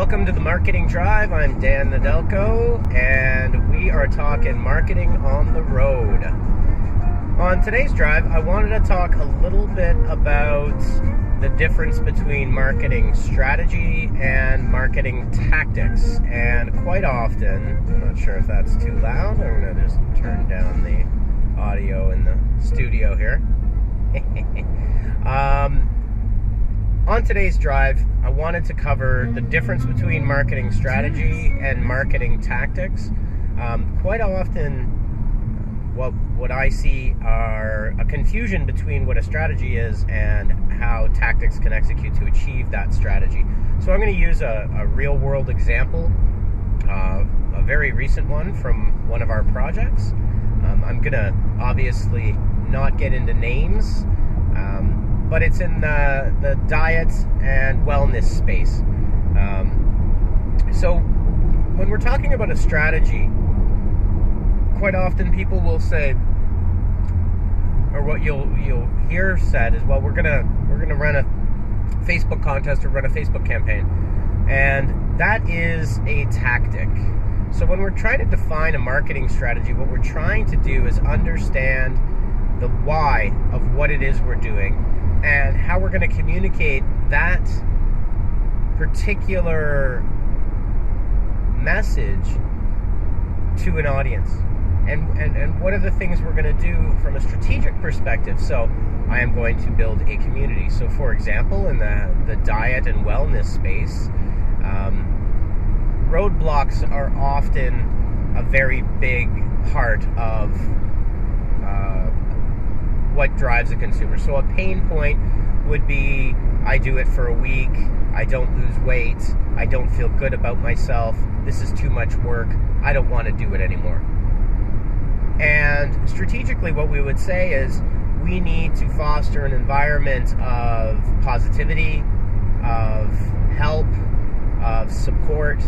Welcome to the Marketing Drive. I'm Dan Nedelko, and we are talking marketing on the road. On today's drive, I wanted to talk a little bit about the difference between marketing strategy and marketing tactics. And quite often, I'm not sure if that's too loud. I'm going to just turn down the audio in the studio here. On today's drive, I wanted to cover the difference between marketing strategy and marketing tactics. Quite often, what I see are a confusion between what a strategy is and how tactics can execute to achieve that strategy. So I'm going to use a real-world example, a very recent one from one of our projects. I'm going to obviously not get into names, but it's in the diet and wellness space. So when we're talking about a strategy, quite often people will say, or what you'll hear said is, well, we're gonna run a Facebook contest or run a Facebook campaign, and that is a tactic. So when we're trying to define a marketing strategy, what we're trying to do is understand the why of what it is we're doing and how we're going to communicate that particular message to an audience. And what are the things we're going to do from a strategic perspective? So I am going to build a community. So for example, in the diet and wellness space, roadblocks are often a very big part of what drives a consumer. So a pain point would be, I do it for a week, I don't lose weight, I don't feel good about myself, this is too much work, I don't want to do it anymore. And strategically what we would say is we need to foster an environment of positivity, of help, of support,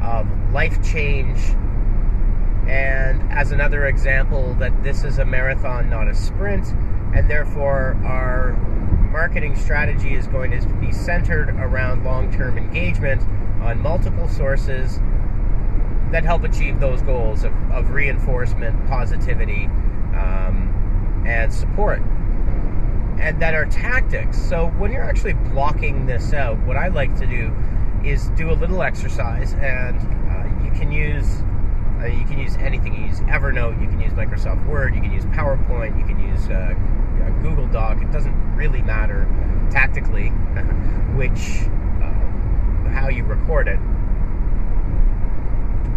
of life change. And as another example, that this is a marathon, not a sprint, and therefore our marketing strategy is going to be centered around long-term engagement on multiple sources that help achieve those goals of reinforcement, positivity, and support. And that are tactics. So when you're actually blocking this out, what I like to do is do a little exercise, and you can use anything. You can use Evernote, you can use Microsoft Word, you can use PowerPoint, you can use Google Doc. It doesn't really matter tactically how you record it.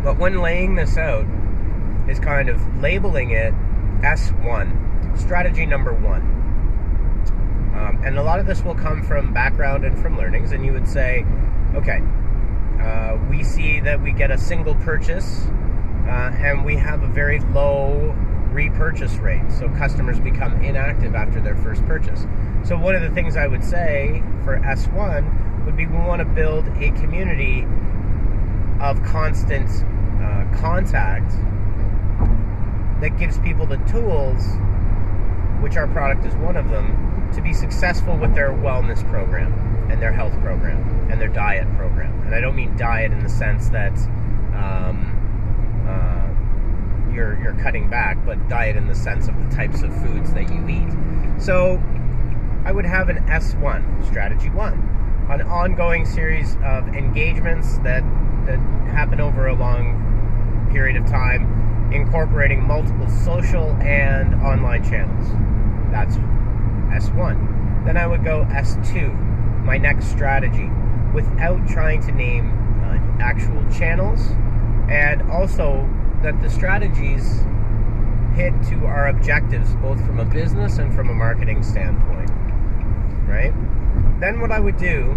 But when laying this out is kind of labeling it S1, strategy number 1. And a lot of this will come from background and from learnings, and you would say, okay, we see that we get a single purchase, and we have a very low repurchase rate. So customers become inactive after their first purchase. So one of the things I would say for S1 would be we want to build a community of constant contact that gives people the tools, which our product is one of them, to be successful with their wellness program and their health program and their diet program. And I don't mean diet in the sense that you're cutting back, but diet in the sense of the types of foods that you eat. So I would have an S1, strategy 1, an ongoing series of engagements that happen over a long period of time, incorporating multiple social and online channels. That's S1. Then I would go S2, my next strategy, without trying to name actual channels, and also that the strategies hit to our objectives, both from a business and from a marketing standpoint, right? Then what I would do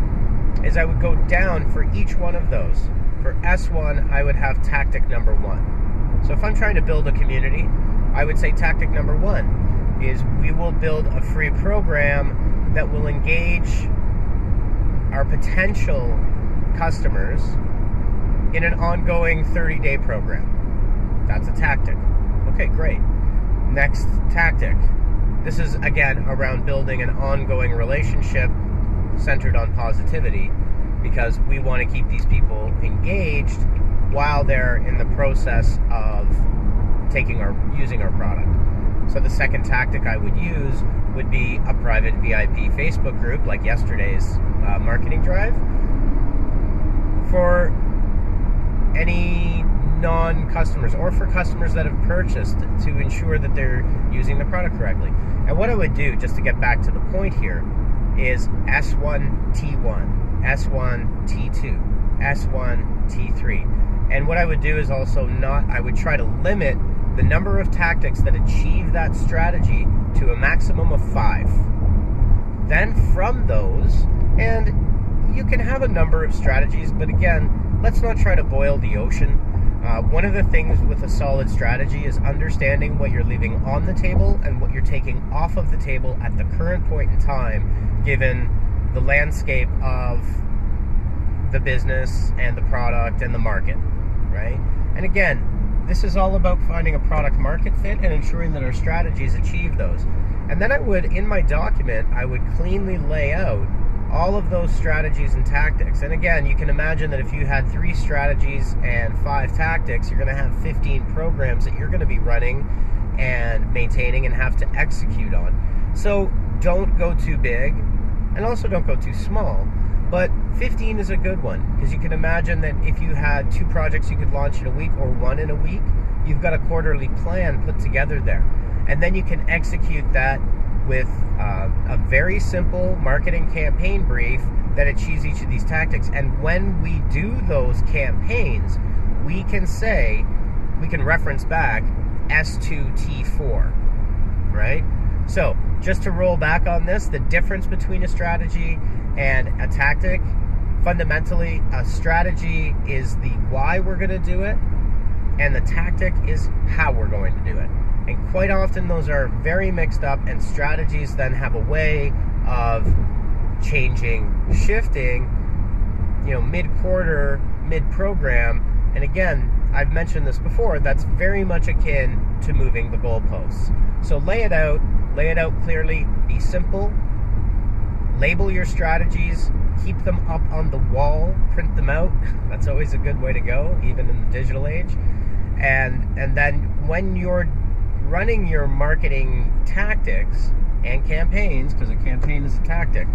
is I would go down for each one of those. For S1, I would have tactic number 1. So if I'm trying to build a community, I would say tactic number 1 is we will build a free program that will engage our potential customers in an ongoing 30-day program. That's a tactic. Okay, great. Next tactic. This is, again, around building an ongoing relationship centered on positivity. because we want to keep these people engaged while they're in the process of using our product. So the second tactic I would use would be a private VIP Facebook group like yesterday's marketing drive for any non-customers or for customers that have purchased to ensure that they're using the product correctly. And what I would do, just to get back to the point here, is S1, T1, S1, T2, S1, T3. And what I would do is I would try to limit the number of tactics that achieve that strategy to a maximum of 5. Then from those, and you can have a number of strategies, but again, let's not try to boil the ocean. One of the things with a solid strategy is understanding what you're leaving on the table and what you're taking off of the table at the current point in time, given the landscape of the business and the product and the market, right? And again, this is all about finding a product market fit and ensuring that our strategies achieve those. And then in my document, I would cleanly lay out all of those strategies and tactics. And again, you can imagine that if you had 3 strategies and 5 tactics, you're going to have 15 programs that you're going to be running and maintaining and have to execute on. So don't go too big and also don't go too small. But 15 is a good one, because you can imagine that if you had 2 projects you could launch in a week or 1 in a week, you've got a quarterly plan put together there. And then you can execute that with a very simple marketing campaign brief that achieves each of these tactics. And when we do those campaigns, we can reference back S2T4, right? So just to roll back on this, the difference between a strategy and a tactic, fundamentally, a strategy is the why we're going to do it, and the tactic is how we're going to do it. And quite often those are very mixed up, and strategies then have a way of changing, shifting, mid-quarter, mid-program. And again, I've mentioned this before, that's very much akin to moving the goalposts. So lay it out clearly, be simple, label your strategies, keep them up on the wall, print them out. That's always a good way to go, even in the digital age. And then when you're running your marketing tactics and campaigns, because a campaign is a tactic,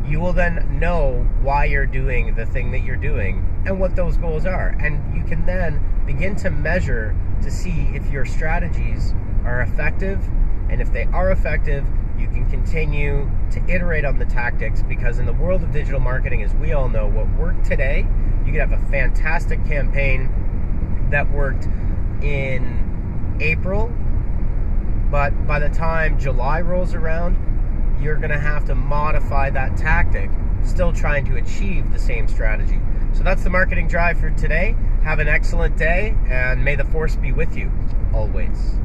you will then know why you're doing the thing that you're doing and what those goals are. And you can then begin to measure to see if your strategies are effective. And if they are effective, you can continue to iterate on the tactics, because in the world of digital marketing, as we all know, what worked today, you could have a fantastic campaign that worked in April, but by the time July rolls around, you're going to have to modify that tactic, still trying to achieve the same strategy. So that's the marketing drive for today. Have an excellent day, and may the force be with you always.